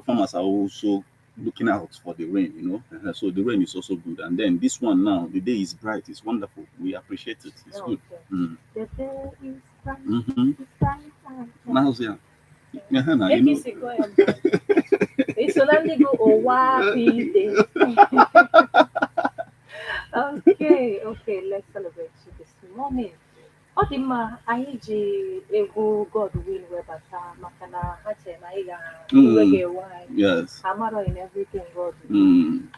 farmers are also looking out for the rain, so the rain is also good. And then this one now, the day is bright, it's wonderful. We appreciate it. It's good. The day is bright. Mm-hmm. It's bright. Now, yeah. APC go and it's only go okay, let's celebrate this morning. Odima, anyị ji egwu Godwin webata maka na ha chere na anyị ga-reggae wine. Yes. Amaro in everything God.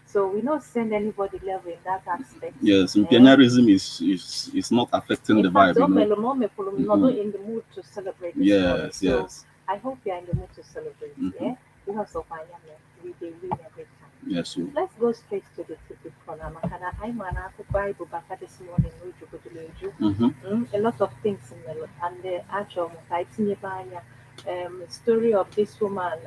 So we don't send anybody level in that aspect. Yes, imperialism is not affecting the vibe. Not in the mood to celebrate this morning. So I hope you are in the mood to celebrate. Yeah, because of my we win every time. Yes. So let's go straight to the topic corner. Makana I Bible back this morning. A lot of things in the and the actual story of this woman.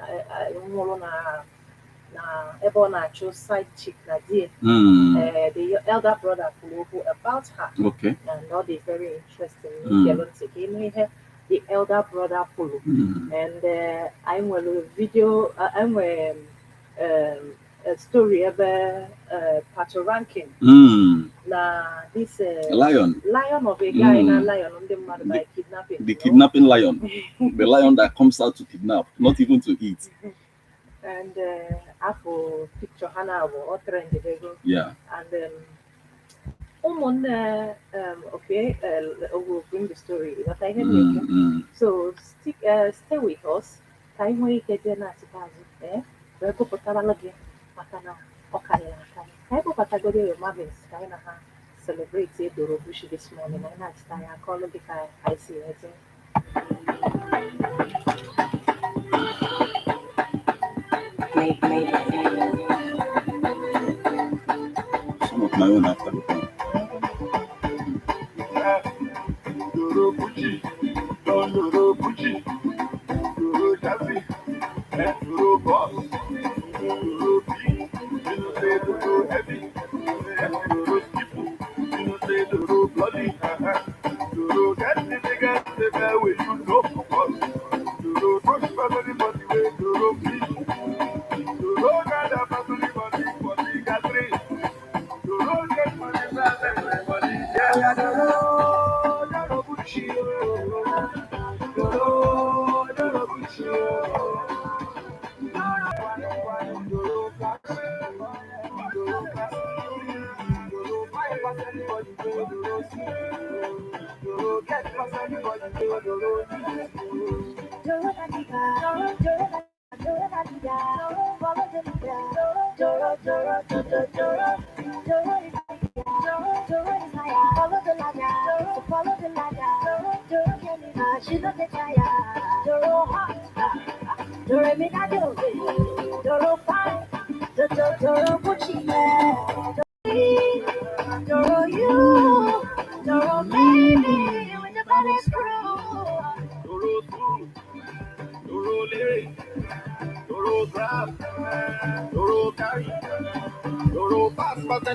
EBEONADI side chick the elder brother who about her. Okay. And all the very interesting. The elder brother Polo. And I'm a video. I'm a story about ranking. Now this lion of a guy and a lion on the mother by kidnapping. The kidnapping lion, the lion that comes out to kidnap, not even to eat. And Apple picture Hannah or trend the yeah. And we'll bring the story. But I so stay with us. Time we get there na Reko Potabalagi, Makana, Okaya, Kaipo Patagonia Marvins, Kainaha, celebrate Dorobushi this morning. And that's time I call it I see it. Some of my own after the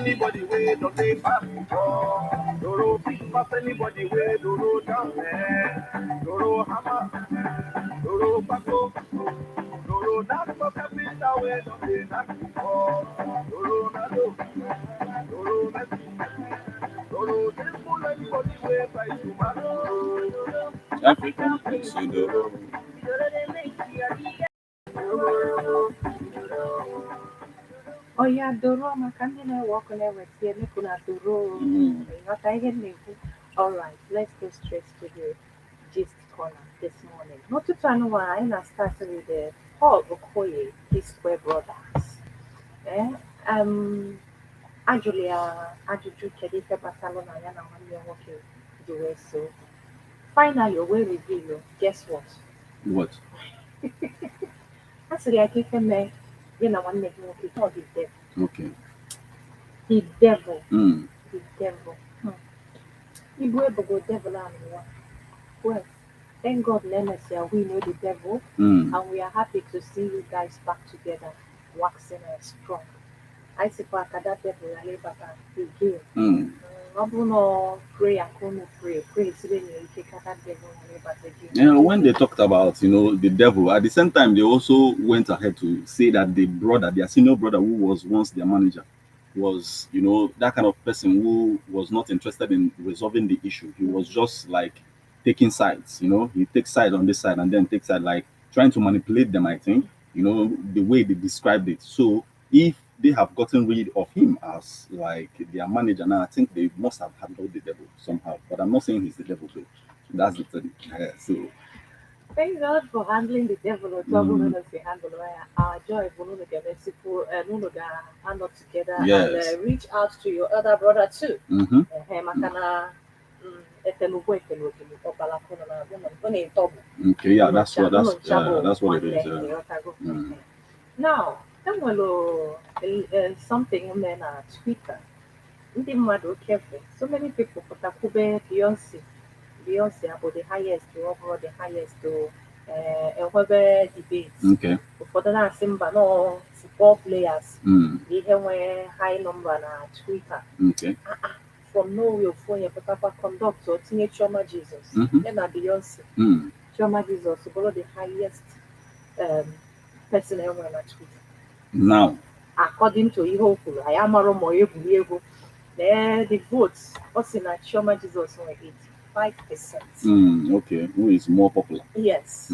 anybody way don't they pass Doro beat pass anybody way Doro down there Doro hammer Doro paco Doro knock for capital way don't they knock Doro nado Doro messi Doro they pull anybody way by tomorrow African Prince Doro. Oh yeah, Doro, my candidate walk on every year, Doro. All right, let's go straight to the gist corner this morning. Not to turn why I started with the Paul Okoye, his square brothers. Actually, Ajuju Kedika Barcelona, and I'm working the so. Finally, we reveal. Guess what? What? Actually, I give him a one making what he called the devil. Okay. The devil. Mm. The devil. He will go devil and well, thank God, Lenasia, we know the devil, and we are happy to see you guys back together, waxing and strong. I support that devil, I live again. When they talked about, the devil, at the same time, they also went ahead to say that the brother, their senior brother, who was once their manager, was, that kind of person who was not interested in resolving the issue. He was just like taking sides, he takes side on this side and then takes side, like trying to manipulate them, I think, the way they described it. So if they have gotten rid of him as like their manager now, I think they must have handled the devil somehow. But I'm not saying he's the devil, though. That's the thing. So Thank God for handling the devil or trouble when we handle our joy for no get merciful no hand up together yes. and reach out to your other brother too. Okay, yeah, that's what it is. Now, something men are Twitter. Ndị mmadụ careful. So many people pụtakwube Beyonce about the highest to overall the highest to enwebe debates. Okay. Ụfọdụ na-asị mba no football players ihe nwee high number na Twitter. Okay. From nowhere ofu onye pụtakwa conduct or tinye Chioma Jesus ya na Beyonce. Chioma Jesus bụrụ the highest person enwere na Twitter. Now, according to ihe o kwuru, anyị amarọ ma egwuregwu the votes also na Chioma Jesus nwere 85%. Okay, who is more popular? Yes.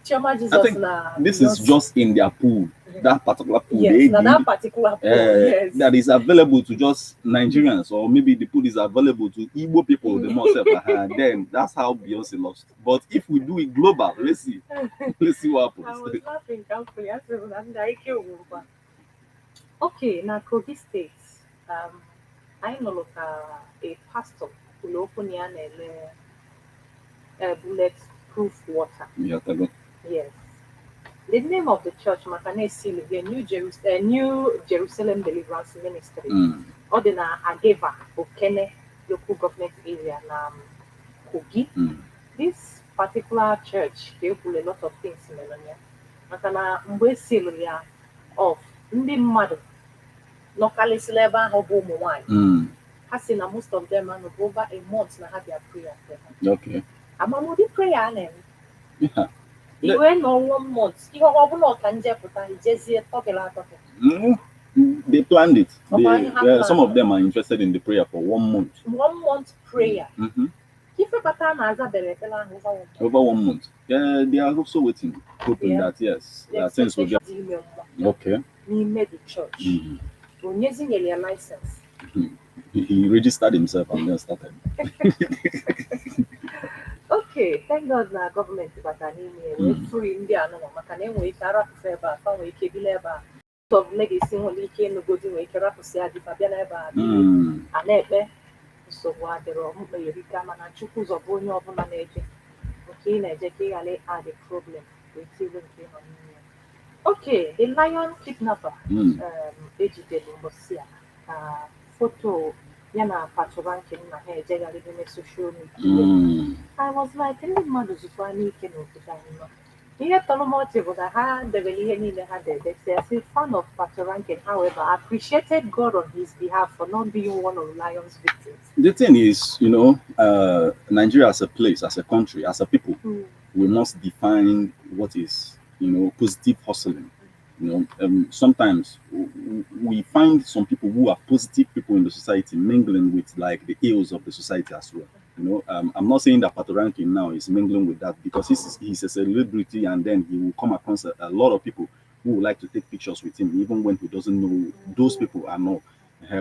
Chioma Jesus I think this is just in their pool, that particular pool. Yes, that particular pool. Yes. That is available to just Nigerians, or maybe the pool is available to Igbo people themselves. Then that's how Beyonce lost. But if we do it global, let's see what happens. I was laughing carefully. I said, okay, now Kogi State. I know a pastor who open bulletproof water. Yes. The name of the church, Makane Sili, the New Jerusalem Deliverance Ministry. Ordina Ageva, Okene, local government area, Kogi. This particular church, they pull a lot of things in Melonia. Makana Mwe Silia of Ndi Madu. Locally celeba hobo one. Hasina most of them are over a month na have their prayer. Okay. Amamudi prayer name. Yeah. You went on 1 month. You have not can just talk a lot of it. They planned it. Some of them are interested in the prayer for 1 month. 1 month prayer. Over 1 month. Yeah, they are also waiting, hoping that yes, things will get. Okay. He made the church. Using a license. He registered himself and then started. Okay, thank God the government we free India no makane we kara feba fa we ke bileba of legacy only ke no godi we kara ko sia di fabia na eba ana ebe so wa dero mo be rika mana chuku zo bo onye obuna na eje okay na eje ke ale add the problem we even came on. Okay, the lion kidnapper ejide Mbosia photo yana patoranking na heje ya living social media. I was like, any man is funny can of here Tolomotive that had the really had they say as a fan of patoranking, however, I appreciated God on his behalf for not being one of the lion's victims. The thing is, Nigeria as a place, as a country, as a people, we must define what is, positive hustling. Sometimes we find some people who are positive people in the society mingling with like the ills of the society as well. I'm not saying that Patoranking now is mingling with that because he's a celebrity and then he will come across a lot of people who would like to take pictures with him even when he doesn't know those people are not.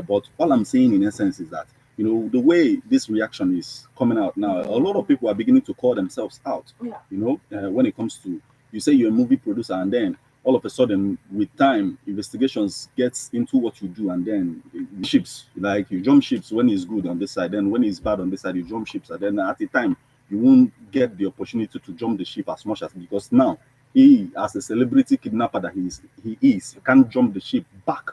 But all I'm saying in essence is that, the way this reaction is coming out now, a lot of people are beginning to call themselves out, when it comes to, you say you're a movie producer and then all of a sudden, with time, investigations gets into what you do, and then ships, like you jump ships when it's good on this side, then when it's bad on this side, you jump ships, and then at the time, you won't get the opportunity to jump the ship as much as because now he, as a celebrity kidnapper that he is, you can't jump the ship back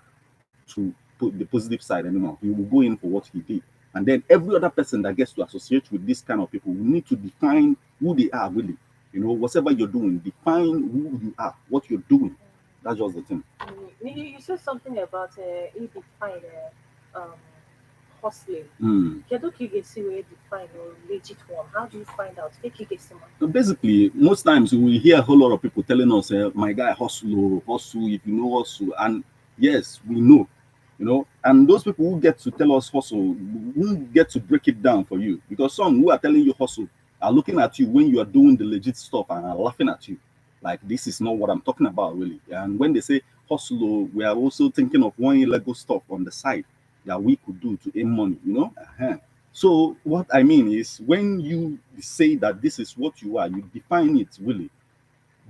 to put the positive side anymore. He will go in for what he did, and then every other person that gets to associate with this kind of people will need to define who they are really. Whatever you're doing, define who you are, what you're doing. That's just the thing. You said something about he define hustling. Mm. Kedu ka ị ga-esi wee define or legit one? How do you find out? Take ị ga-esi ma. So basically, most times we hear a whole lot of people telling us, "My guy, hustle, hustle. If you know hustle," and yes, we know, And those people who get to tell us hustle, who get to break it down for you, because some who are telling you hustle are looking at you when you are doing the legit stuff and are laughing at you, like this is not what I'm talking about, really. And when they say hustle, we are also thinking of one illegal stuff on the side that we could do to earn money. So what I mean is when you say that this is what you are, you define it really.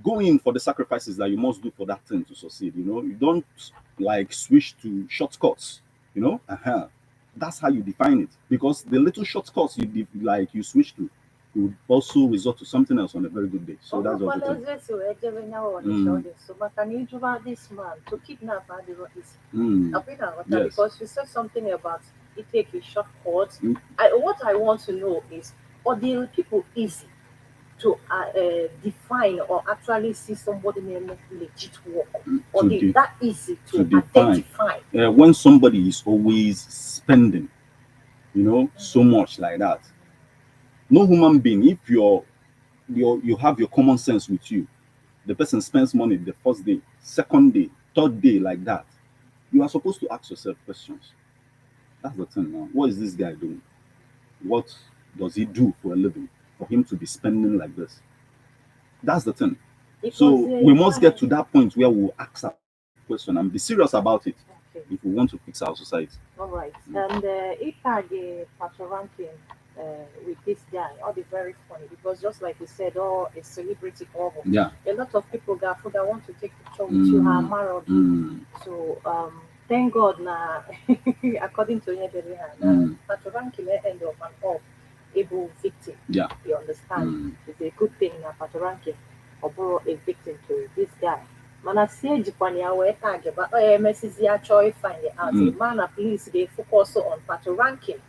Go in for the sacrifices that you must do for that thing to succeed. You don't like switch to shortcuts. That's how you define it. Because the little shortcuts you switch to would also result to something else on a very good day. So that's just the thing. So, but can you about this man to kidnap is Yes. because you said something about it take a shortcut. Mm. What I want to know is, are the people easy to define or actually see somebody name legit work, or that easy to identify? When somebody is always spending, so much like that. No human being, if you have your common sense with you, the person spends money the first day, second day, third day, like that. You are supposed to ask yourself questions. That's the thing now. What is this guy doing? What does he do for a living for him to be spending like this? That's the thing. So we must get to that point where we'll ask that question and be serious about it if we want to fix our society. All right. And if I get Pastor ranking with this guy, I'll be very funny because just like you said, a celebrity cover. Yeah. A lot of people got food. I want to take picture with you, her married. So thank God now, according to Yebeli, Pastor ranking end of an off able victim. Yeah. You understand? It's a good thing now, Pastor ranking or borrow a victim to this guy. Mana sie jipani awe tag but MSC ya choy find the answer. Mana please they focus on pato ranking.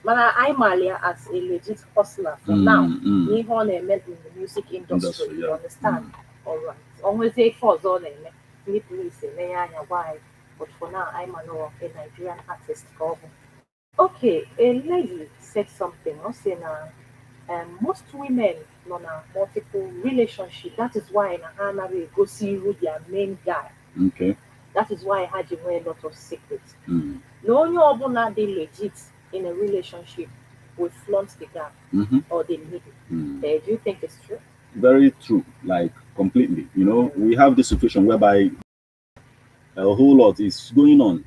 Mana I malia as a legit hustler for now. Me on in the music industry. You understand? Alright. Always say for zone me please say why. But for now I'm a Nigerian artist. Okay, a lady said something. I say now most women on a multiple relationship. That is why in Hana we go see who their main guy. Okay. That is why I had you wear a lot of secrets. No one they legit in a relationship will flaunt the guy or they need it. Do you think it's true? Very true, like completely. We have this situation whereby a whole lot is going on.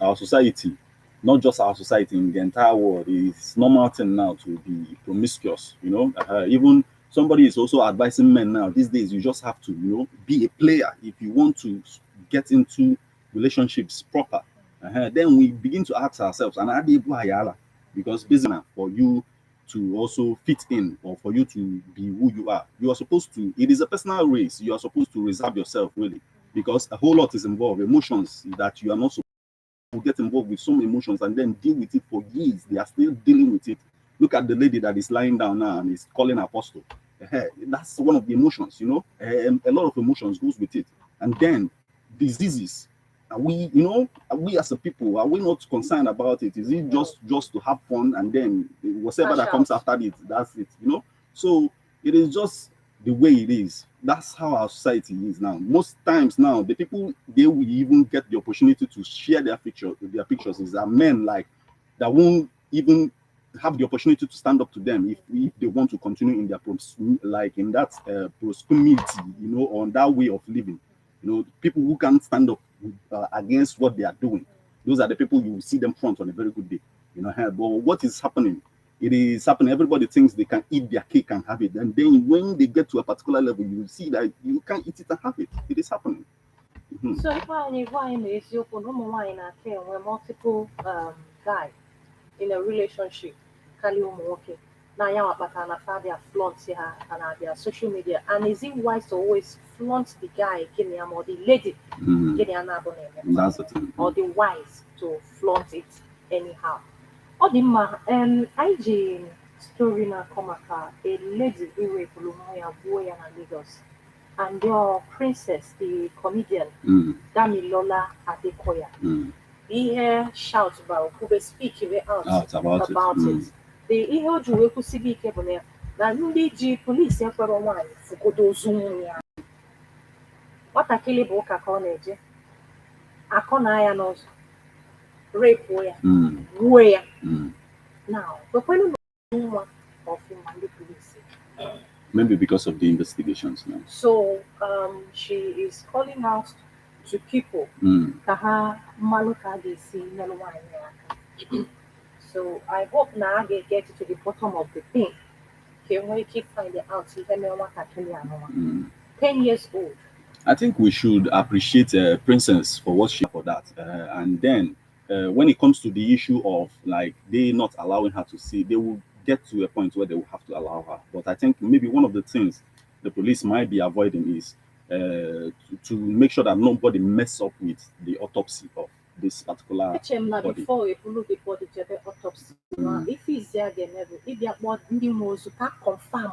Our society, not just our society, in the entire world, it's normal thing now to be promiscuous. Even somebody is also advising men now these days. You just have to, be a player if you want to get into relationships proper. Then we begin to ask ourselves, and because business for you to also fit in or for you to be who you are supposed to. It is a personal race. You are supposed to reserve yourself really, because a whole lot is involved. Emotions that you are not supposed to get involved with some emotions and then deal with it for years. They are still dealing with it. Look at the lady that is lying down now and is calling apostle. That's one of the emotions, a lot of emotions goes with it. And then diseases. Are we as a people, are we not concerned about it? Is it just to have fun and then whatever that comes after it, that's it, So it is just the way it is. That's how our society is now. Most times now, the people they will even get the opportunity to share their pictures is that men like that won't even have the opportunity to stand up to them if they want to continue in their in that promiscuity, on that way of living. People who can't stand up against what they are doing. Those are the people you will see them front on a very good day. But what is happening? It is happening. Everybody thinks they can eat their cake and have it. And then when they get to a particular level, you will see that you can't eat it and have it. It is happening. So if I is open, we're multiple guys in a relationship. Okay. Now you are their flaunt here and their social media. And is it wise to always flaunt the guy or the lady That's the thing. or the wise to flaunt it anyhow? Or the IG story na come a lady we were boy and Lagos. and your princess, the comedian, Damilola Adekoya. He shout about who be speak out about it. The ihe ju we kusibi ike bụ na ndị ji police ekwere nwaanyị fugodo ozu ya. Nwatakịrị bụ ụka ka ọ na-eje akọ na ya n'ụzọ rape ya gbuo ya. Now kwekwenu nwa ọfụma ndị police. Maybe because of the investigations now. So she is calling out to people kaha maluka so I hope now I get to the bottom of the thing. Can we keep finding out 10 years old? I think we should appreciate Princess for what she for that. And then when it comes to the issue of like they not allowing her to see, they will get to a point where they will have to allow her. But I think maybe one of the things the police might be avoiding is to make sure that nobody mess up with the autopsy of this particular body. Before you look at the autopsy, if he's there, if you want to confirm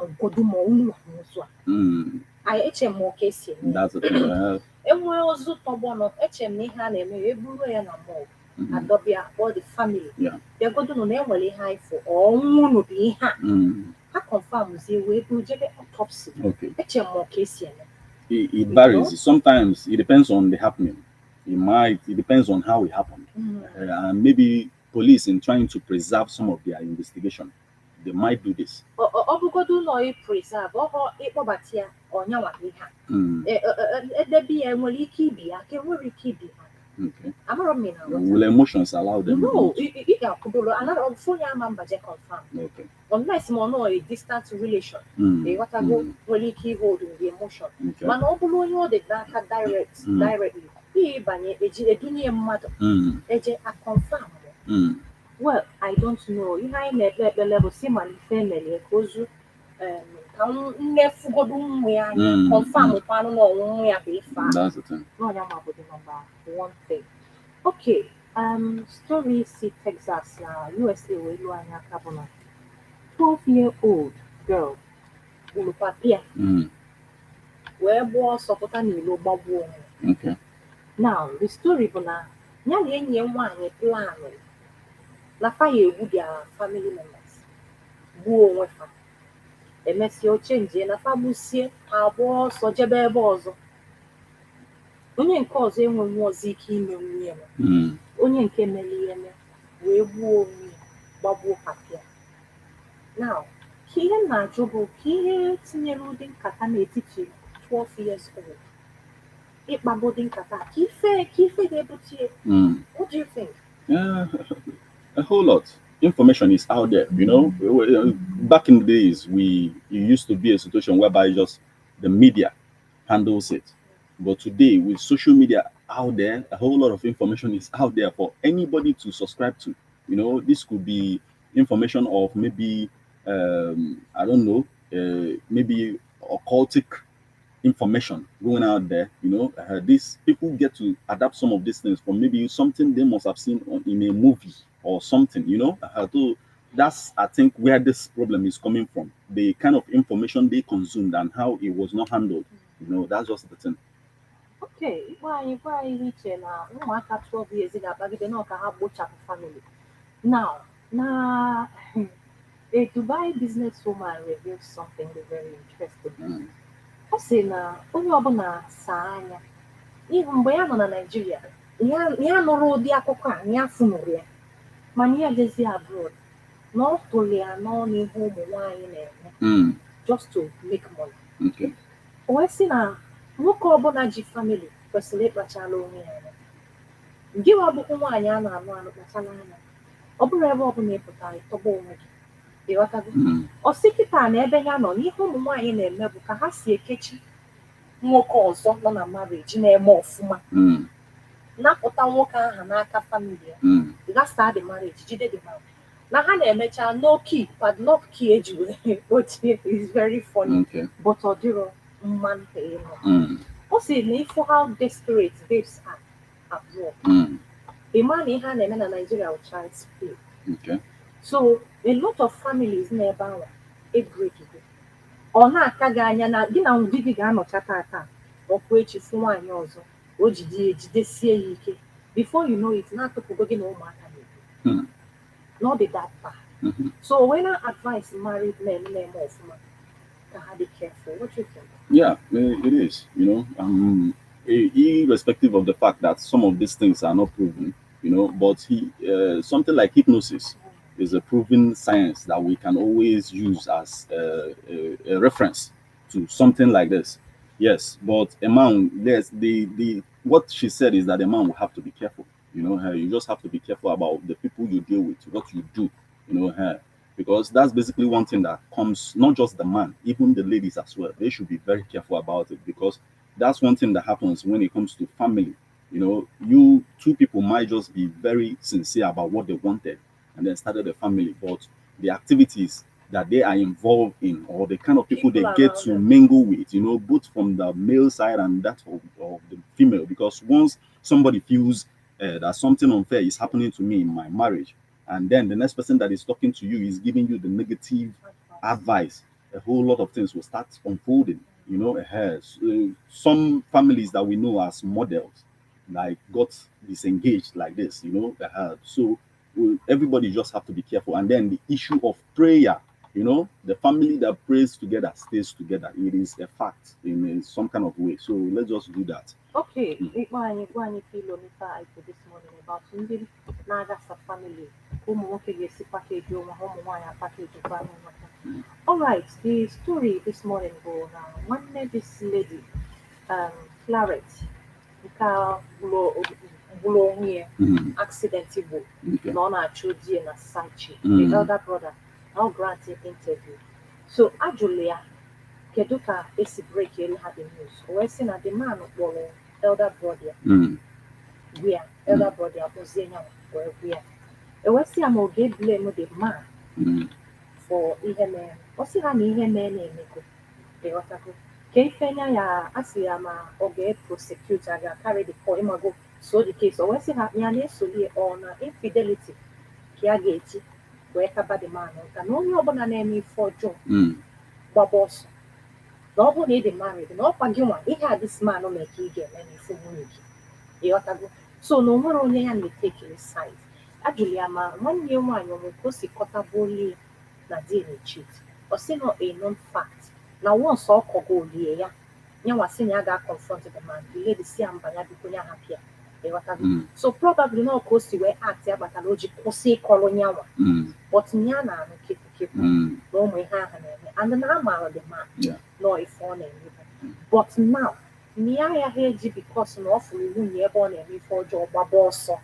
I more case. That's the thing. And we also talk about Adobia or the family. Yeah. They're going to know really high for all one will be I confirm they will do the autopsy. Okay. More case. It varies. Sometimes it depends on the happening. It depends on how it happened. And maybe police in trying to preserve some of their investigation, they might do this. Preserve or okay. Will emotions allow them? No, okay. Unless more a distant relation, they what I go really key holding the emotion. Man, all the data directly. I confirm. Well, I don't know. You know, the level similar family because confirm that's the thing. One thing. Okay. Story C Texas USA 12-year-old girl Ulupapia where was okay. Now the story bona nyali one plan la fire with their family members buo wefa emesi o change na fabusie abo so jebe bozo onye nke ọzọ enweghị ọzọ ike ime nwunye onye nke mere eme wee gbuo onwe gbagbuo kapịa. Now ka ihe na-ajụ bụ ka ihe tinyere ụdị nkata n'etiti 12 years old ịkpagbu ụdị nkata ka ife ga-ebute. What do you think? A whole lot. Information is out there, you know. Back in the days, it used to be a situation whereby just the media handles it. But today, with social media out there, a whole lot of information is out there for anybody to subscribe to. You know, this could be information of maybe, I don't know, maybe occultic information going out there. You know, these people get to adapt some of these things from maybe something they must have seen in a movie or something, you know. So that's, I think, where this problem is coming from. The kind of information they consumed and how it was not handled. You know, that's just the thing. Okay, why reach na 12 years in a family. Now, a Dubai businesswoman revealed something very interesting. I say na onye ọbụla saa anya ihe mgbe ya nọ na Nigeria ya nụrụ ụdị akụkọ a ya fụnụrụ ya mana ya jezi abroad na ọ tụrụ ya n'ọnụ ihe ụmụ nwaanyị na-eme just to make money. Okay. O wee sị na nwoke ọbụla ji family kwesịrị ịkpachala onwe ya anya. Gị wa bụkwa nwaanyị a na-anụ kpachala anya ọ bụrụ ebe ọbụla ịpụtara ịtọgba onwe gị. Ọ sị kịta na ebe ya nọ n'ihe ụmụ nwaanyị na-eme bụ ka ha si ekechi nwoke ọzọ nọ na marriage na-eme ọfụma napụta nwoke ahụ n'aka family ya gasa the marriage jide the man na ha na-emecha no key padlock key eji wee ochie is very funny. But ọ dịrọ mmanụ ọ sị na ifo how desperate babes are abroad. Ịma na ihe a na-eme na Nigeria with child's play. So a lot of families never break it. ọ na-aka gị anya na gị na di gị ga-anọcha tata ọkwa echi fụ nwaanyị ọzọ o jidesie ya ike before you know it na-atụpụgo gị na ụmụaka na-ebi not be that bad. So when I advise married men ọfụma ka ha be careful. What you think? Yeah, it is, irrespective of the fact that some of these things are not proven, but something like hypnosis is a proven science that we can always use as a reference to something like this. Yes, but a man, yes, what she said is that a man will have to be careful. You just have to be careful about the people you deal with, what you do, because that's basically one thing that comes, not just the man, even the ladies as well. They should be very careful about it, because that's one thing that happens when it comes to family. You two people might just be very sincere about what they wanted and then started a family, but the activities that they are involved in, or the kind of people they get to mingle with, both from the male side and that of the female, because once somebody feels that something unfair is happening to me in my marriage, and then the next person that is talking to you is giving you the negative advice, a whole lot of things will start unfolding. Some families that we know as models, like, got disengaged like this, so everybody just have to be careful. And then the issue of prayer, the family that prays together stays together. It is a fact in some kind of way. So let's just do that. Okay, this morning about Naga family. All right, the story this morning go now. One day this lady, Claret, accidentally, non-actually, and a Sanchi, the elder brother, now granting interview. So, Ajulia, Keduka is break you had the news. Or seen at the man of elder brother. We are elder brother was where we are. A Westiam will get blame with the man for even what's it? Even men in the Otako. Kefenya ya Asiama or get prosecutor carry the poem go so the case. Or what's it happening solely on infidelity? Kiageti, where cover the man, and only open an enemy for Joe. Babos. Nobody need married, no Paguma. He had this man on make again and if you so no more only and take his side. Actually, I'm 1 year one you will see Cotaboli Nadine cheat. Or say no a known fact. Now once all Kogo yeah. You was saying I got confronted the man, the lady see I'm Banabunya happier. So probably no cost you were at there, but a logical say colonial. But Niana keep no way and the number of the man, no if on but now, Nia heard you because no awfully near born and before job so.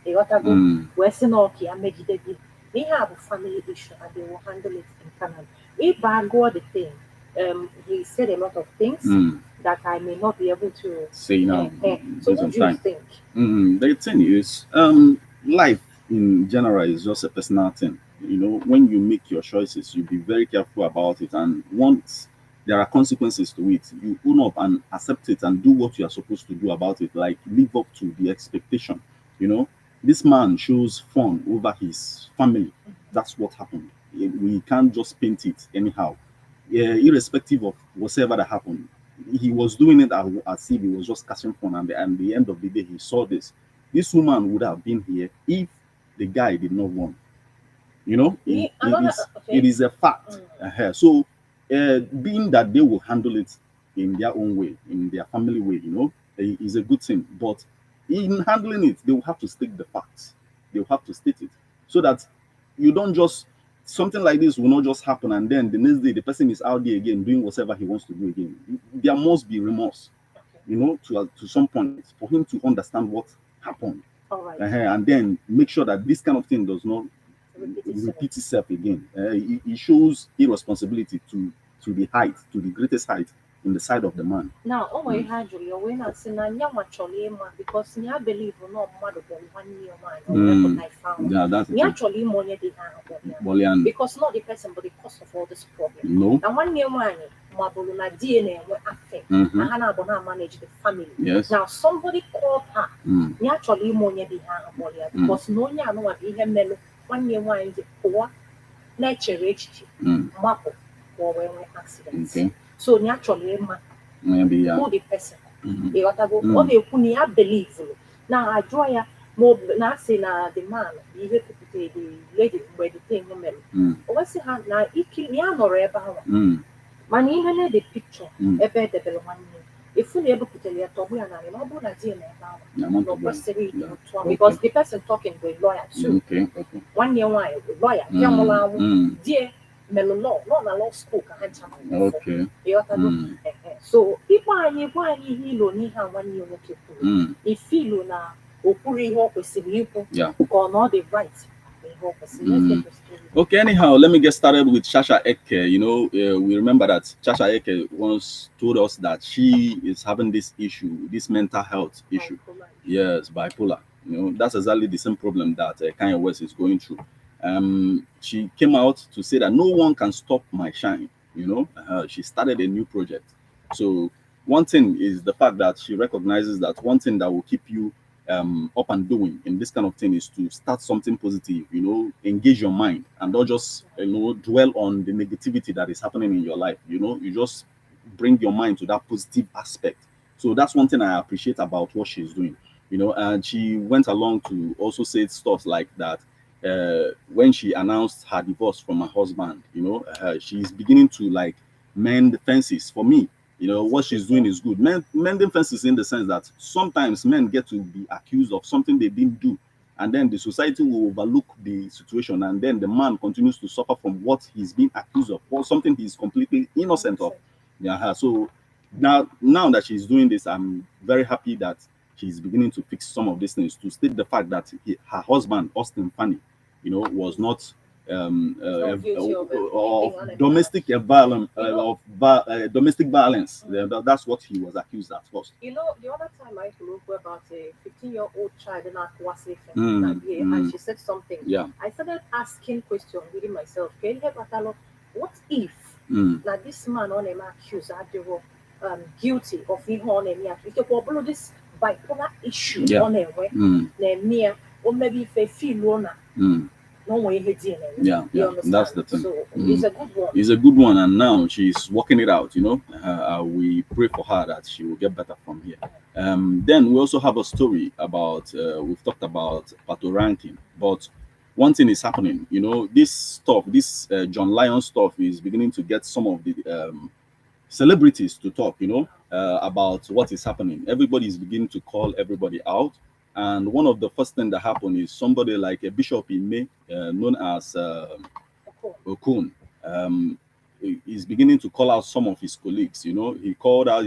They got to go Western Oki and make it. They have a family issue and they will handle it in Canada. If I go the thing, he said a lot of things that I may not be able to say now. So what do you think? The thing is, life in general is just a personal thing. When you make your choices, you be very careful about it, and once there are consequences to it, you own up and accept it and do what you are supposed to do about it, like live up to the expectation. This man shows fun over his family. That's what happened. We can't just paint it anyhow. Irrespective of whatever that happened, he was doing it as if he was just catching fun, and at the end of the day, he saw this. This woman would have been here if the guy did not want. It is a fact. So, being that they will handle it in their own way, in their family way, is a good thing. But in handling it, they will have to state the facts. They will have to state it so that you don't just, something like this will not just happen and then the next day the person is out there again doing whatever he wants to do again. There must be remorse, to some point for him to understand what happened. All right. And then make sure that this kind of thing does not repeat itself again. It shows irresponsibility to the greatest height in the side of the man. Now, oh my God, you're when I say because I believe no matter 1 year man, I found. Yeah, that's it. Actually, money because not the person, but the cost of all this problem. No. And 1 year man, Mabuluna DNA will affect. And Hannah Bona manage the family. Yes. Now, somebody called her. Actually, money because no one know what he had 1 year one is poor, nature rich, mapo. or when accidents. Okay. So naturally, Maybe, yeah. who the person? Mhm. You whatever all the kuni I believe. Now I draw ya more now say na the man the lady where the thing woman. What's the hand now? Iki ni anore eba. Man even the picture ebe the belo one. If you able to tell you to be an animal, no because the person talking with lawyer too. Okay. 1 year why lawyer, dear melon law, not a law school can Okay. So if I he lonely how 1 year okay. If feel na okuri hope is yeah, or not the right. Okay, anyhow, let me get started with Shasha Eke. You know, we remember that Shasha Eke once told us that she is having this issue, this mental health issue. Bipolar. Yes, bipolar. You know, that's exactly the same problem that Kanye West is going through. She came out to say that no one can stop my shine. You know, she started a new project. So one thing is the fact that she recognizes that one thing that will keep you up and doing in this kind of thing is to start something positive, you know, engage your mind and not just, you know, dwell on the negativity that is happening in your life. You know, you just bring your mind to that positive aspect. So that's one thing I appreciate about what she's doing, you know. And she went along to also say stuff like that. When she announced her divorce from her husband, you know, she's beginning to like mend fences. For me, you know, what she's doing is good. Mending fences in the sense that sometimes men get to be accused of something they didn't do, and then the society will overlook the situation, and then the man continues to suffer from what he's being accused of or something he's completely innocent of. Yeah. So now that she's doing this, I'm very happy that she's beginning to fix some of these things. To state the fact that her husband, Austin Fanny, you know, was not of domestic violence, domestic violence. That's what he was accused at first. You know, the other time I spoke about a 15-year-old child in Akwasi, and she said something. Yeah. I started asking questions within myself. Can you help what if now this man on him accused guilty of him on him accused this bipolar issue on him or maybe if they feel no way yeah, that's the thing. So it's a good one. It's a good one, and now she's working it out. You know, we pray for her that she will get better from here. Then we also have a story about we've talked about Pato ranking, but one thing is happening. You know, this stuff, this John Lyon stuff, is beginning to get some of the celebrities to talk. You know, about what is happening. Everybody is beginning to call everybody out. And one of the first things that happened is somebody like a bishop in May, known as Okun, is beginning to call out some of his colleagues. You know, he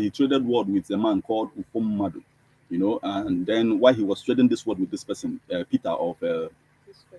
traded word with a man called Ufom Madu, you know, and then while he was trading this word with this person, Peter of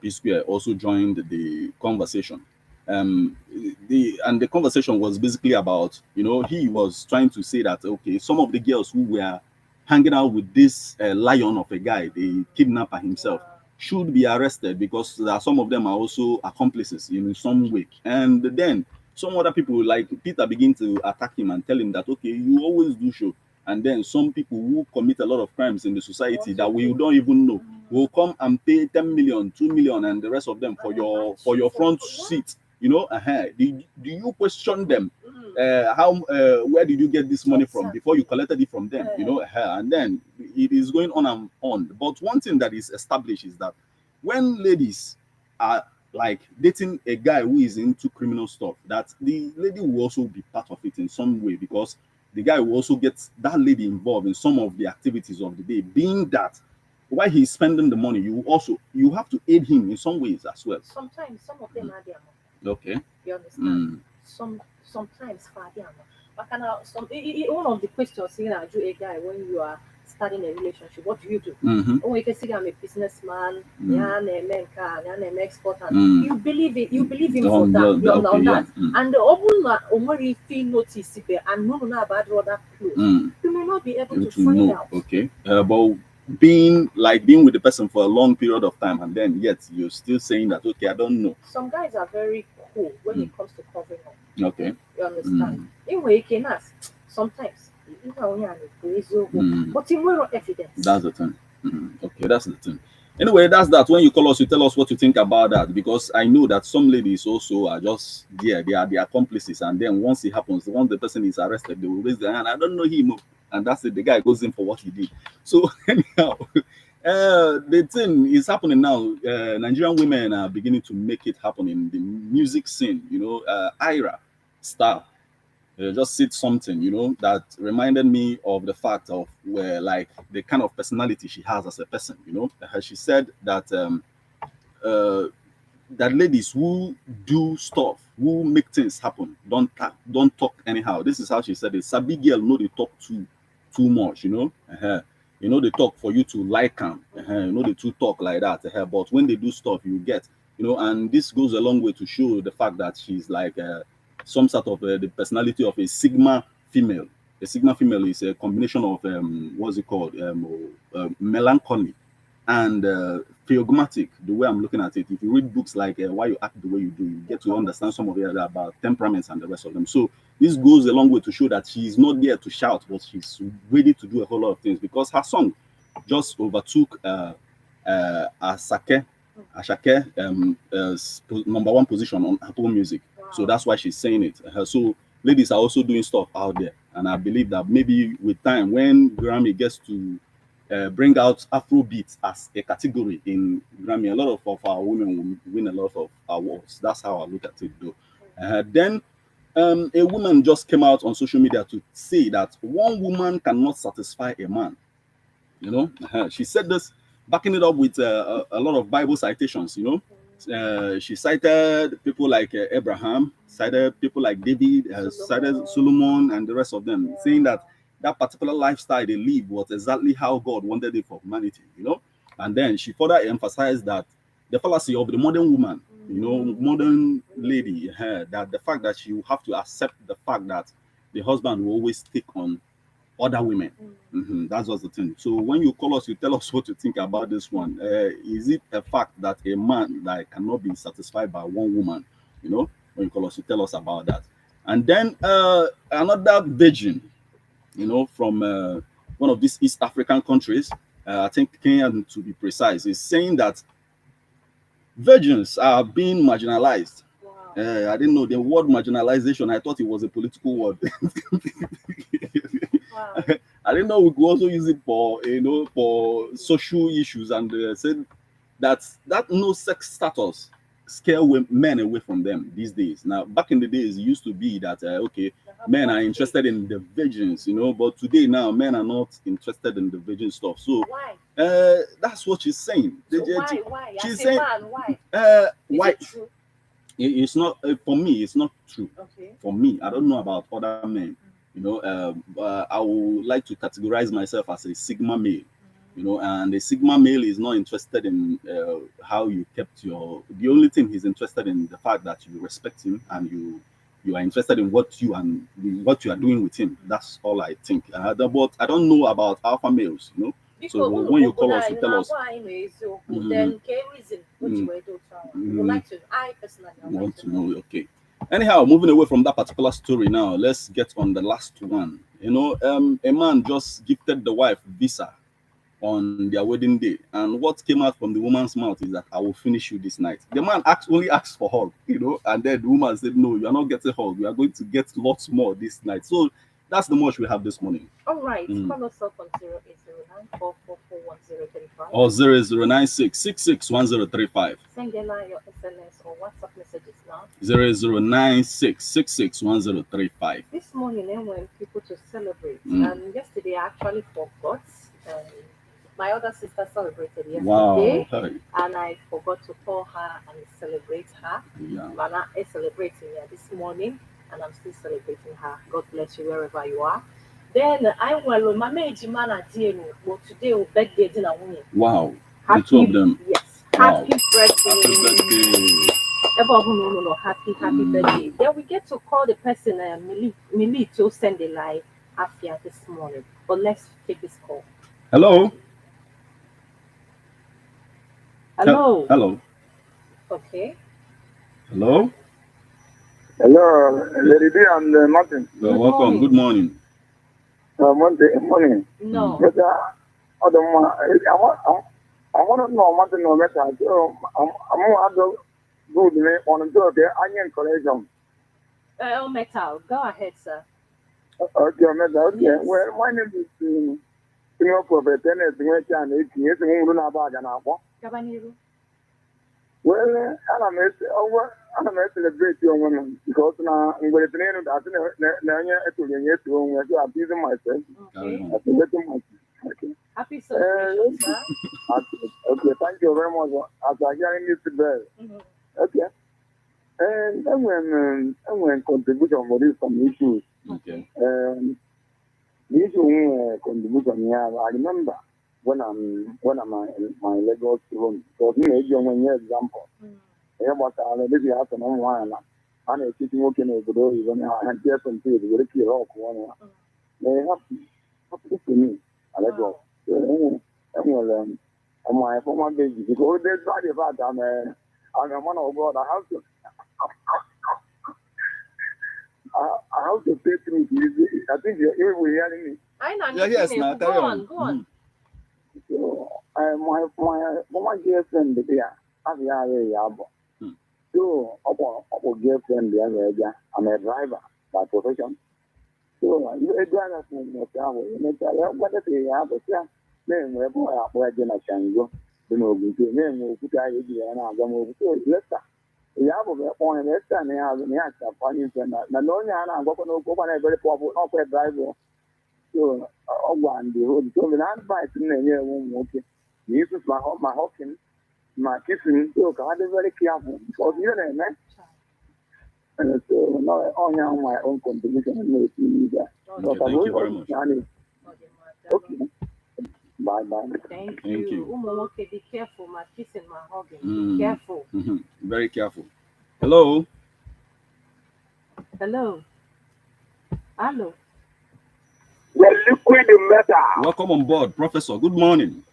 P Square also joined the conversation. The conversation was basically about, you know, he was trying to say that, okay, some of the girls who were hanging out with this lion of a guy, the kidnapper himself, should be arrested because some of them are also accomplices in some way. And then some other people like Peter begin to attack him and tell him that, okay, you always do show. And then some people who commit a lot of crimes in the society that we don't even know will come and pay 10 million, 2 million, and the rest of them for your front seat. You know, do you question them? Where did you get this money from before you collected it from them? You know, and then it is going on and on. But one thing that is established is that when ladies are like dating a guy who is into criminal stuff, that the lady will also be part of it in some way, because the guy will also get that lady involved in some of the activities of the day, being that while he's spending the money, you have to aid him in some ways as well. Sometimes some of them are there. Okay. You understand? Sometimes one of the questions you know, a guy when you are starting a relationship, what do you do? Oh, you can see I'm a businessman, I'm an exporter. You believe it, you believe him for that, you know that. And the only feel notice and no about other clothes. You may not be able to find know. out. Okay. But being with the person for a long period of time, and then yet you're still saying that, okay, I don't know. Some guys are very cool when it comes to covering up. Okay. You understand? Anyway, you can ask sometimes, but in no evidence. That's the thing. Okay, that's the thing. Anyway, that's that. When you call us, you tell us what you think about that, because I know that some ladies also are just there. They are the accomplices, and then once it happens, once the person is arrested, they will raise their hand. I don't know him, and that's it. The guy goes in for what he did. So anyhow, the thing is happening now. Nigerian women are beginning to make it happen in the music scene. You know, Ira Star just said something, you know, that reminded me of the fact of where, like, the kind of personality she has as a person. You know, she said that uh, that ladies who do stuff, who make things happen, don't talk anyhow. This is how she said it. Sabi girl know they talk too much, you know. You know they talk for you to like them. You know they too talk like that. But when they do stuff, you get, you know. And this goes a long way to show the fact that she's like some sort of the personality of a Sigma female. A Sigma female is a combination of what's it called, melancholy and phlegmatic. The way I'm looking at it, if you read books like Why You Act the Way You Do, you get to understand some of it about temperaments and the rest of them. So this goes a long way to show that she's not there to shout, but she's ready to do a whole lot of things, because her song just overtook Asake number one position on Apple Music. Wow. So that's why she's saying it. So ladies are also doing stuff out there, and I believe that maybe with time, when Grammy gets to bring out Afrobeat as a category in Grammy, a lot of our women will win a lot of awards. That's how I look at it, though. Then a woman just came out on social media to say that one woman cannot satisfy a man. You know, she said this, backing it up with a lot of Bible citations. You know, she cited people like Abraham, cited people like David, cited Solomon, and the rest of them, saying that that particular lifestyle they live was exactly how God wanted it for humanity. You know, and then she further emphasized that the fallacy of the modern woman, you know, modern lady, that the fact that she will have to accept the fact that the husband will always take on other women. That's what's the thing. So when you call us, you tell us what you think about this one. Is it a fact that a man like cannot be satisfied by one woman? You know, when you call us, you tell us about that. And then another virgin, you know, from one of these East African countries, I think Kenya to be precise, is saying that virgins are being marginalized. Wow. I didn't know the word marginalization. I thought it was a political word. Wow. I didn't know we could also use it for, you know, for social issues, and said that no sex status scare men away from them these days. Now, back in the days, it used to be that okay, men are interested in the virgins, you know, but today now men are not interested in the virgin stuff. So why? That's what she's saying. So why? She's saying why? Why? It's not for me. It's not true. Okay. For me, I don't know about other men. You know, I would like to categorize myself as a Sigma male. You know, and the Sigma male is not interested in how you kept your. The only thing he's interested in the fact that you respect him and you are interested in what you are doing with him. That's all I think. But I don't know about alpha males. You know. Because so when you call us, you tell us. Then reason what you were doing. Would like to. I personally want to know. Okay. Anyhow, moving away from that particular story now, let's get on the last one. You know, a man just gifted the wife visa on their wedding day, and what came out from the woman's mouth is that I will finish you this night. The man only asked for hug, you know, and then the woman said, no, you are not getting hug. We are going to get lots more this night. So that's the much we have this morning. All right. Call us up on 0809-444-1035 or 0096-661035. Send your SMS or WhatsApp messages now. 0096-661035. This morning, I want people to celebrate. And yesterday, I actually forgot. My other sister celebrated yesterday. Wow. Hey. And I forgot to call her and celebrate her. Yeah. Mana is celebrating her this morning, and I'm still celebrating her. God bless you wherever you are. Then I will my major man at but today will birthday dinner. Wow. Happy, the two of them. Yes. Wow. Happy birthday. Happy birthday. No. Happy birthday. Then we get to call the person Mili to send a live afia this morning. But let's take this call. Hello. Hello. Hello. Okay. Hello. Hello, Lady B and Martin. Welcome. Good morning. Morning. No. But I want to know what no matter. I'm good on the I encourage them. Metal. Go ahead, sir. Okay, okay. Well, my name is Senior Prophet, and it's 18 years old. Cabaniru. Well, I'm a celebrate young woman because now I'm going to train it. I think I'm abusing myself. Okay. Happy celebration, sir. Okay, thank you very much. As I hear you today. Okay. And then when contribution for this some issues. Okay. The issue contribution here, I remember when I'm in my Lagos room. So me young one example. Yeah, but this is happening online. And it's sitting working over there even I get some things with a key rock one. They have to me. I let go. And my former baby because there's body about I'm a man of God. I have to say through this. I think you will hear me. I know. Yeah, yes, now go on. So my former girlfriend there, I'm so our girlfriend there, I'm a driver by profession. So you a driver from the travel. You know what they have, but yeah, then we're going to Shango. You know, we then put out and I'm going to let's start. Yeah, but on the next time they have an answer for you. And no, I'm going to go on a very powerful driver. So, one the road. So, when I'm fighting, I won't walk it. This is my hawking, my kissing. So, God is very careful because you know, man. And so, now only on my own contribution and make you that. Okay, thank you very much. Okay. Bye. Thank you. Okay, be careful, my kissing, my hugging. Be careful. Very careful. Hello. Hello. The liquid matter. Welcome on board, Professor. Good morning.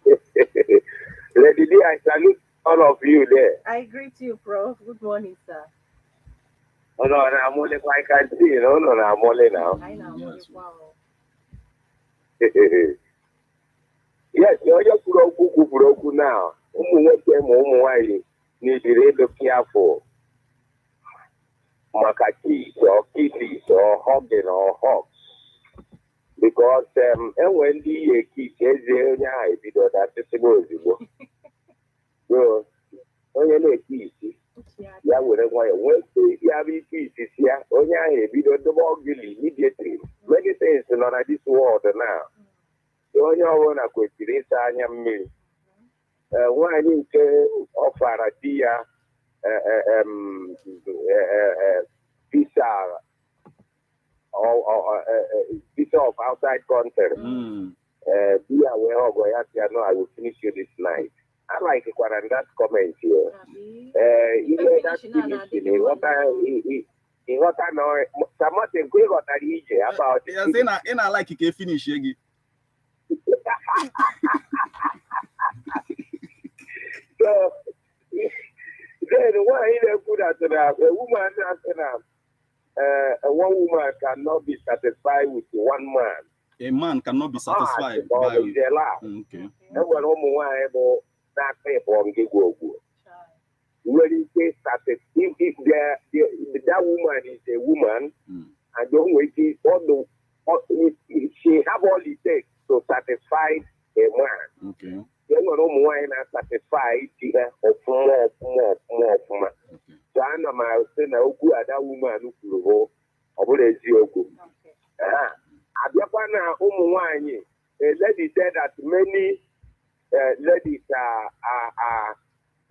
Lady D, I salute all of you there. I greet you, Prof. Good morning, sir. Oh, no, I'm only I can see. No, I'm only now. I know. Yes. Wow. Yes, you're broken now. Why need to be careful. Makati or kitties or hogging or hogs. Because when the kids I be that possible. So when you kids, yeah, when you have kids here, only I be the more immediately. Many things in this world now. The only one I could be this me. When I need to offer a dear visa or visa of outside country. Be aware of what I will finish you this night. I like it when that comment here. What I know, something quick about yes, and I like it finish again. So then why you put at a woman one woman cannot be satisfied with one man. A man cannot be satisfied by the law. Okay. And when able that paper on Gigo. When you say satisfied, if that woman is a woman, and don't wait she have all it takes to satisfy a man. Okay. Then when woman is satisfied, she has more. So I'm saying that woman who go over the Zioku. A lady said that many ladies are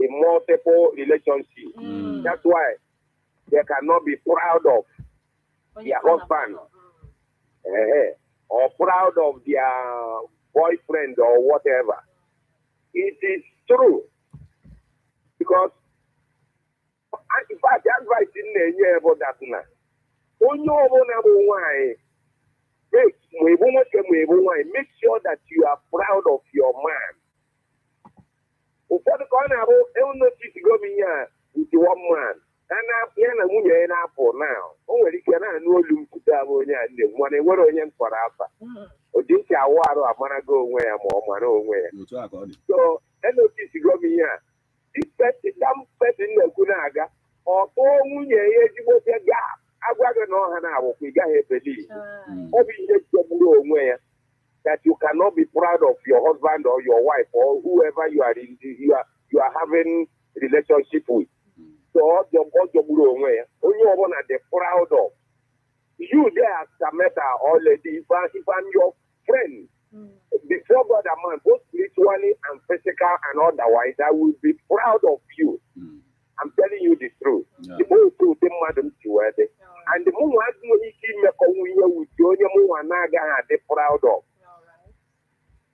in multiple relationships. That's why they cannot be proud of their husband or proud of their boyfriend or whatever. It is true. Because in fact, the advice in there about that now. When you why make sure that you are proud of your man. For the corner, I don't know if you go with one man. And I'm apple now. Only can I know you to that one and one and what on for Alpha. Or did you want to go where I'm on my own way? So notice go me here. This person, damn person, no good aga. Or oh, you go to gap. I want no hana. We got a belief. That you cannot be proud of your husband or your wife or whoever you are having relationship with. So all your only one that they're proud of. You there as Sameta already, if I'm your friend, before God and man, both spiritually and physical and otherwise, I will be proud of you. I'm telling you the truth. The more to the madam to wear it. And the more I do, he keep me with you, the more they're proud of.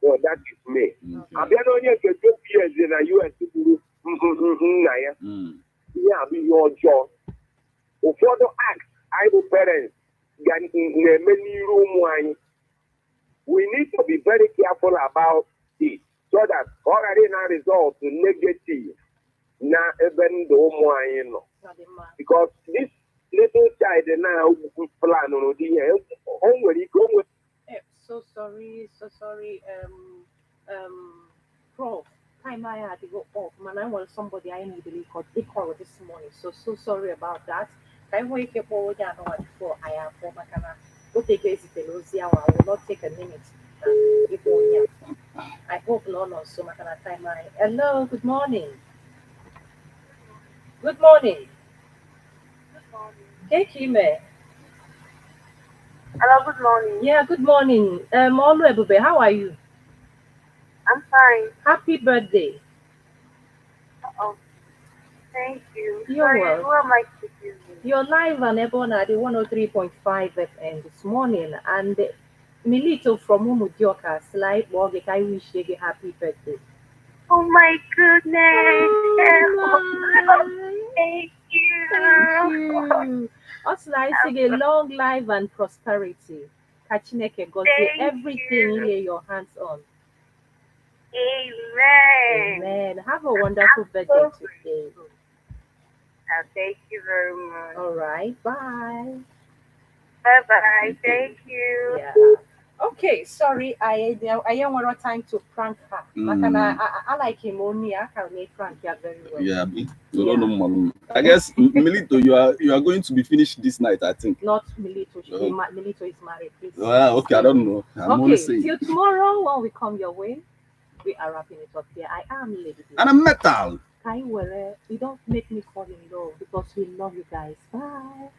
So that is me. I've been on here for 2 years in the US. Yeah, be your job. For the act, I will parents. Many room wine. We need to be very careful about it so that already now result to negative. Now even the wine, because this little child now plan on the only go with. So sorry. Prof. Time I had to go off. Man, I want somebody I need to record equal this morning. So sorry about that. I wake up all day before I have for my canal. Go take it I will not take a minute. I hope no so my canal time I. Hello, good morning. Good morning. Hey Kime. Hello, good morning. Yeah, good morning. Olu Ebube, how are you? I'm fine. Happy birthday. Oh, thank you. You're Sorry, welcome. who am I speaking with? You're live on EBEONADI 103.5 FM this morning, and Milito from Umudioka, Slide Borgek, I wish you a happy birthday. Oh my goodness. Oh, Thank you. thank you. Also, I sing a long life and prosperity. Kachineke God, everything you lay your hands on. Amen. Amen. Have a wonderful birthday today. Thank you very much. All right. Bye. Bye-bye. Thank you. Yeah. Okay, sorry, I don't want time to prank her. I like him only. I can make prank her very well. Yeah, I guess Milito, you are going to be finished this night, I think. Not Milito. Milito is married. Please. Okay, I don't know. I'm only saying. Till tomorrow when we come your way, we are wrapping it up here. I am Lady. And I'm metal. You don't make me fall in love because we love you guys. Bye.